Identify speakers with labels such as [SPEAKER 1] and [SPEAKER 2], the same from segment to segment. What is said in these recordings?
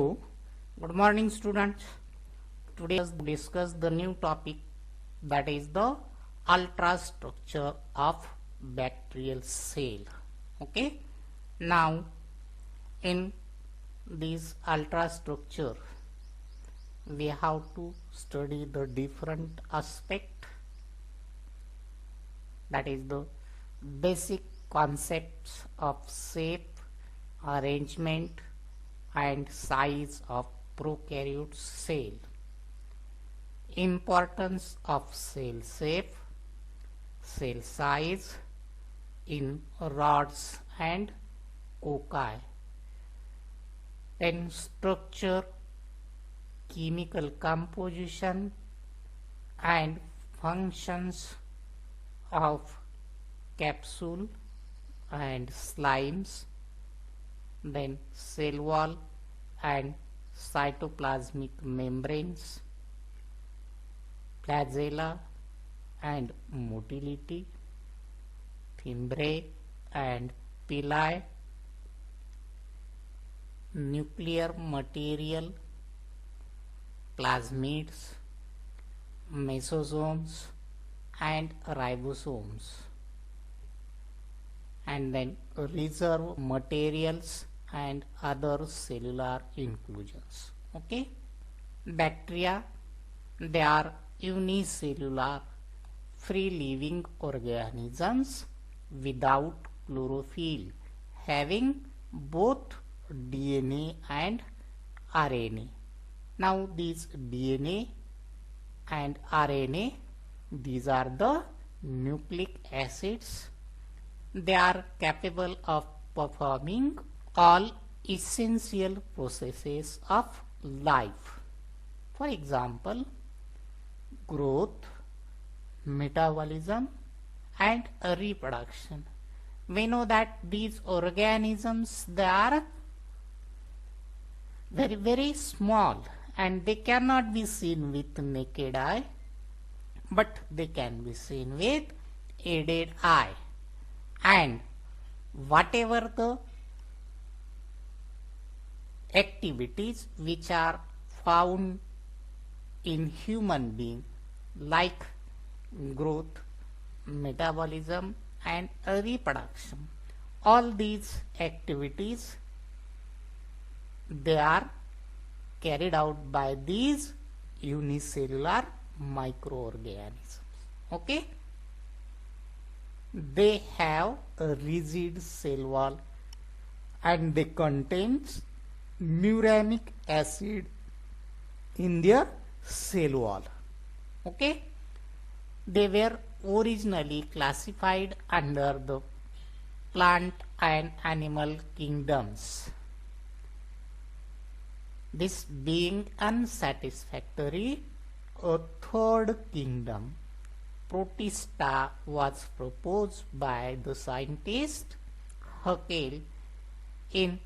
[SPEAKER 1] So, good morning students. Today let's discuss the new topic, that is the ultrastructure of bacterial cell. Okay. Now in this ultrastructure we have to study the different aspect, that is the basic concepts of shape, arrangement and size of prokaryote cell, importance of cell shape, cell size in rods and cocci, then structure, chemical composition and functions of capsule and slimes, then cell wall and cytoplasmic membranes, flagella and motility, fimbriae and pili, nuclear material, plasmids, mesosomes and ribosomes, and then reserve materials and other cellular inclusions. Okay. Bacteria, they are unicellular free living organisms without chlorophyll, having both DNA and RNA. Now these DNA and RNA, these are the nucleic acids. They are capable of performing all essential processes of life. For example, growth, metabolism and reproduction. We know that these organisms, they are very small and they cannot be seen with naked eye, but they can be seen with aided eye. And whatever the activities which are found in human being, like growth, metabolism and reproduction, all these activities, they are carried out by these unicellular microorganisms. Okay. They have a rigid cell wall and they contains muramic acid in their cell wall. Okay. They were originally classified under the plant and animal kingdoms. This being unsatisfactory, a third kingdom, Protista, was proposed by the scientist Haeckel in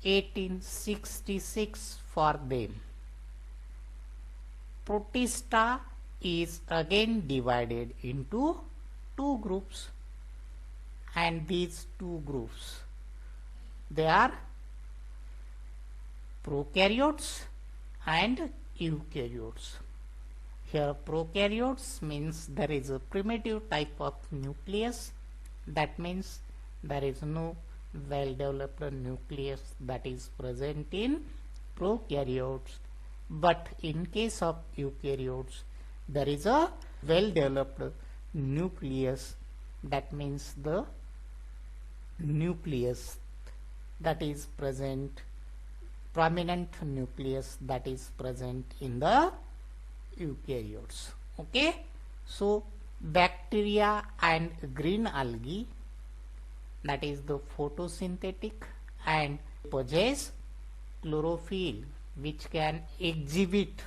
[SPEAKER 1] 1866 for them. Protista is again divided into two groups, and these two groups, they are prokaryotes and eukaryotes. Here prokaryotes means there is a primitive type of nucleus, that means there is no well developed nucleus that is present in prokaryotes, but in case of eukaryotes there is a well developed nucleus, that means the nucleus that is present, prominent nucleus that is present in the eukaryotes. Okay. So bacteria and green algae, that is the photosynthetic and possess chlorophyll which can exhibit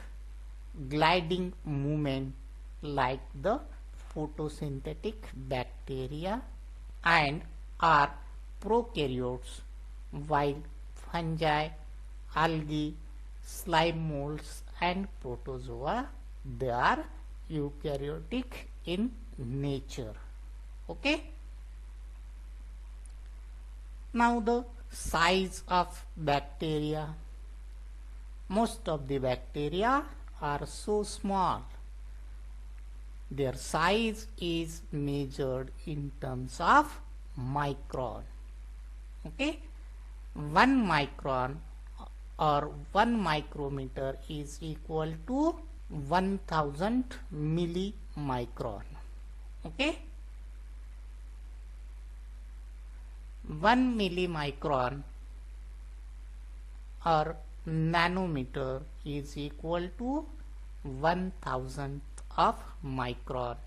[SPEAKER 1] gliding movement like the photosynthetic bacteria, and are prokaryotes, while fungi, algae, slime molds and protozoa, they are eukaryotic in nature. Okay. Now the size of bacteria. most of the bacteria are so small. Their size is measured in terms of micron. Okay, 1 micron or 1 micrometer is equal to 1000 millimicron. Okay, 1 millimicron or nanometer is equal to 1000th of micron.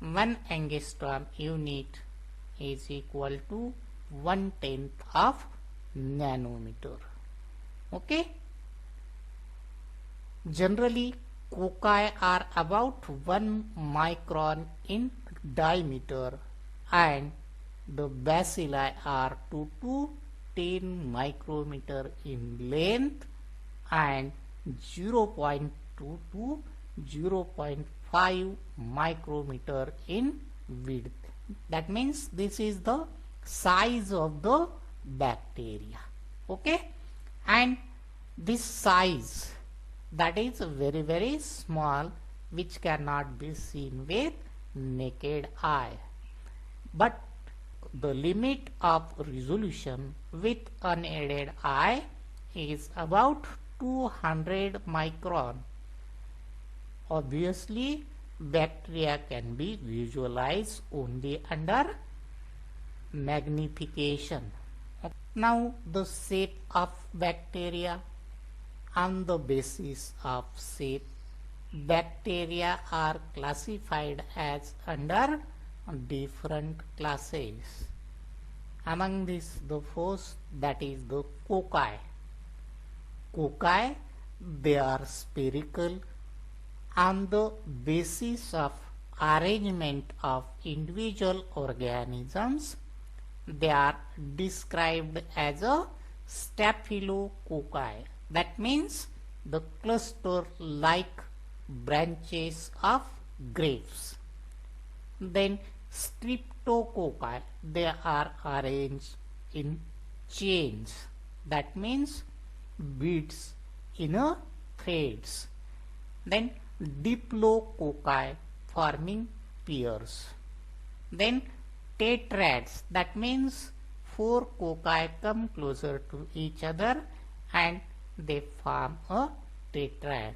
[SPEAKER 1] 1 angstrom unit is equal to 1/10 of nanometer. Okay. Generally, cocci are about 1 micron in diameter and the bacilli are 2 to 10 micrometer in length and 0.2 to 0.5 micrometer in width. That means this is the size of the bacteria. Okay, and this size, that is very small, which cannot be seen with naked eye, but the limit of resolution with unaided eye is about 200 micron. Obviously, bacteria can be visualized only under magnification. Now, the shape of bacteria. On the basis of shape, bacteria are classified as under different classes. Among these, the first, that is the cocci. Cocci, they are spherical. On the basis of arrangement of individual organisms, they are described as a staphylococci. That means the cluster-like branches of grapes. Then streptococci, they are arranged in chains. That means beads in a threads. Then diplococci, forming pairs. Then tetrads, that means 4 cocci come closer to each other and they form a tetrad.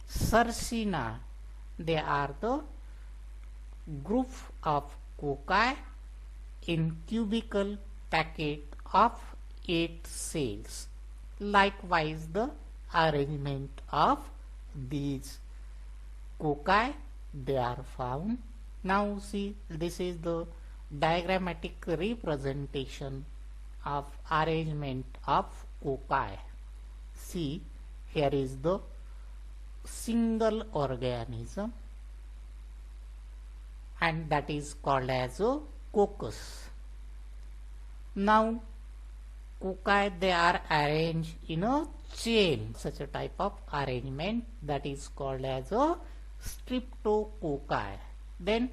[SPEAKER 1] Sarcina, they are the group of cocci in cubical packet of 8 cells. Likewise, the arrangement of these cocci, they are found. Now see, this is the diagrammatic representation of arrangement of cocci. See, here is the single organism and that is called as a coccus. Now, cocci, they are arranged in a chain, such a type of arrangement, that is called as a streptococci. Then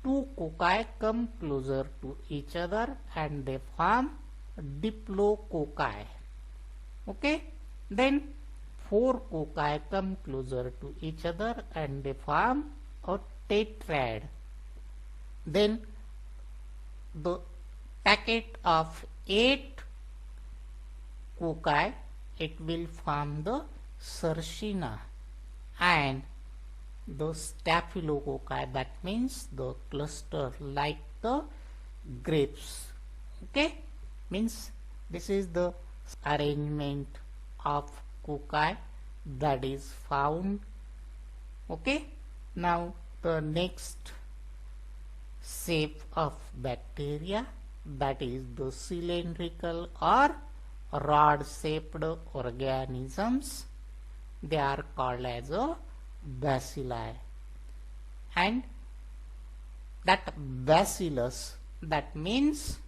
[SPEAKER 1] 2 cocci come closer to each other and they form diplococci. Okay, then 4 cocci come closer to each other and they form a tetrad. Then the packet of 8 cocci, it will form the sarcina, and the staphylococci, that means the cluster like the grapes. Okay, means this is the arrangement of cocci that is found. Okay, now the next shape of bacteria, that is the cylindrical or rod shaped organisms. They are called as a bacilli, and that bacillus, that means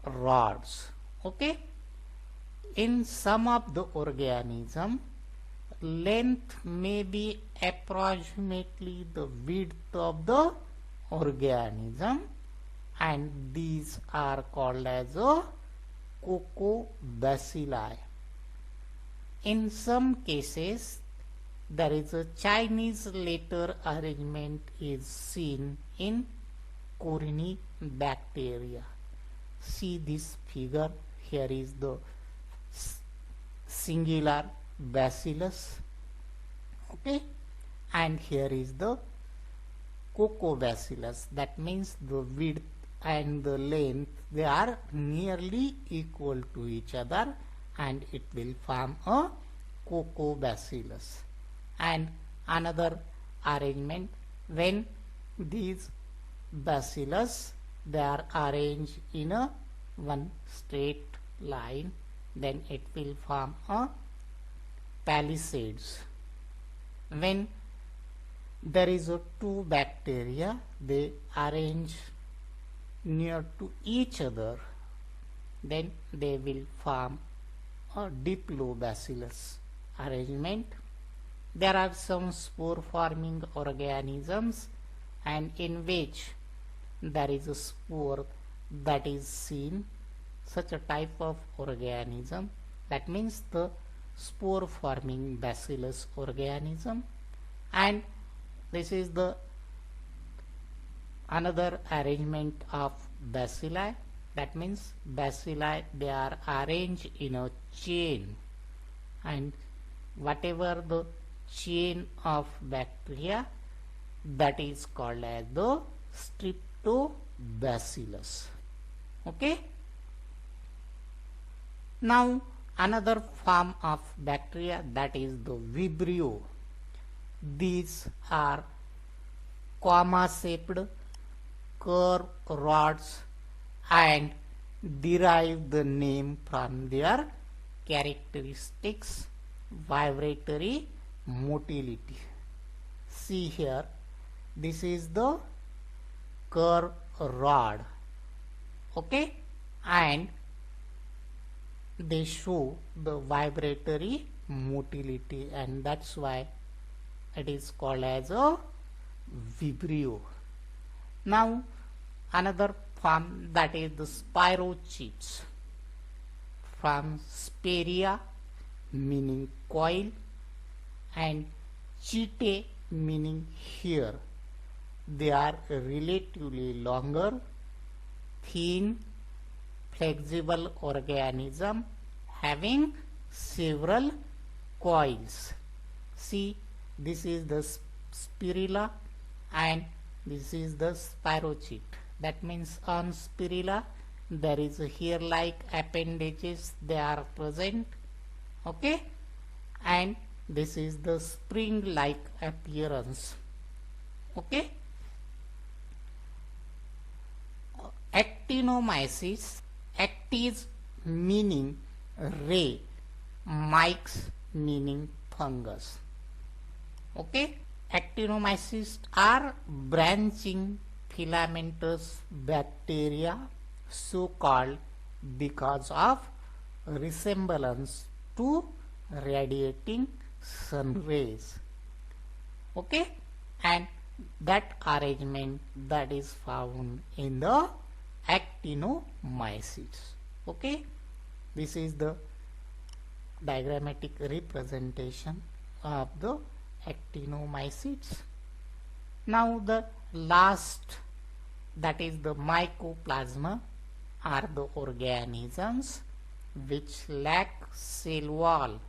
[SPEAKER 1] rods. Okay, in some of the organism, length may be approximately the width of the organism, and these are called as a cocobacilli. In some cases, there is a Chinese letter arrangement is seen in Corynebacteria. See this figure. Here is the singular bacillus, okay, and here is the cocobacillus. That means the width and the length, they are nearly equal to each other, and it will form a cocobacillus. And another arrangement, when these bacillus, they are arranged in a one straight line, then it will form a palisades. When there is a two bacteria, they arrange near to each other, then they will form a diplobacillus arrangement. There are some spore forming organisms, and in which there is a spore that is seen, such a type of organism, that means the spore forming bacillus organism. And this is the another arrangement of bacilli, that means bacilli, they are arranged in a chain, and whatever the chain of bacteria, that is called as the streptobacillus. Okay. Now another form of bacteria, that is the Vibrio. These are comma-shaped curved rods and derive the name from their characteristics vibratory motility. See here, this is the curved rod, okay, and they show the vibratory motility, and that's why it is called as a Vibrio. Now another form, that is the spirochetes, from spirea meaning coil and chetae meaning hair. They are relatively longer, thin, flexible organism having several coils. See, this is the spirilla and this is the spirochete. That means on spirilla there is a hair-like appendages, they are present, okay, and this is the spring-like appearance, okay. Actinomyces, actis meaning ray, myx meaning fungus, okay. Actinomyces are branching filamentous bacteria, so called because of resemblance to radiating sun rays, okay, and that arrangement that is found in the actinomyces, okay. This is the diagrammatic representation of the actinomyces. Now the last, that is the mycoplasma, are the organisms which lack cell wall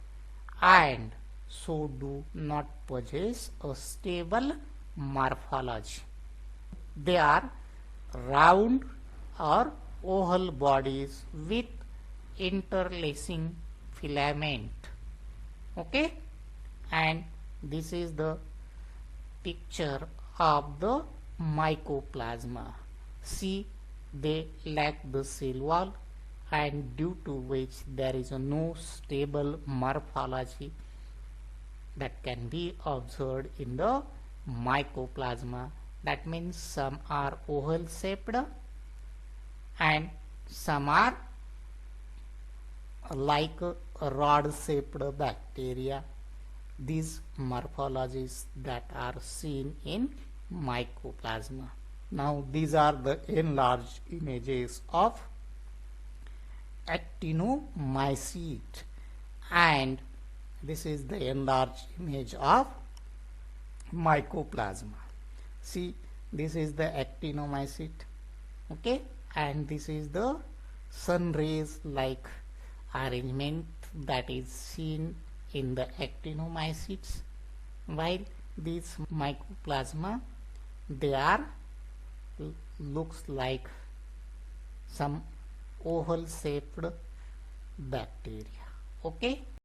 [SPEAKER 1] and so do not possess a stable morphology. They are round or oval bodies with interlacing filament, okay, and this is the picture of the mycoplasma. See, they lack the cell wall, and due to which there is no stable morphology that can be observed in the mycoplasma. That means some are oval shaped and some are like a rod shaped bacteria. These morphologies that are seen in mycoplasma. Now these are the enlarged images of actinomycete, and this is the enlarged image of mycoplasma. See, this is the actinomycete, okay, and this is the sun rays like arrangement that is seen in the actinomycetes, while these mycoplasma, they are looks like some oval shaped bacteria. Okay.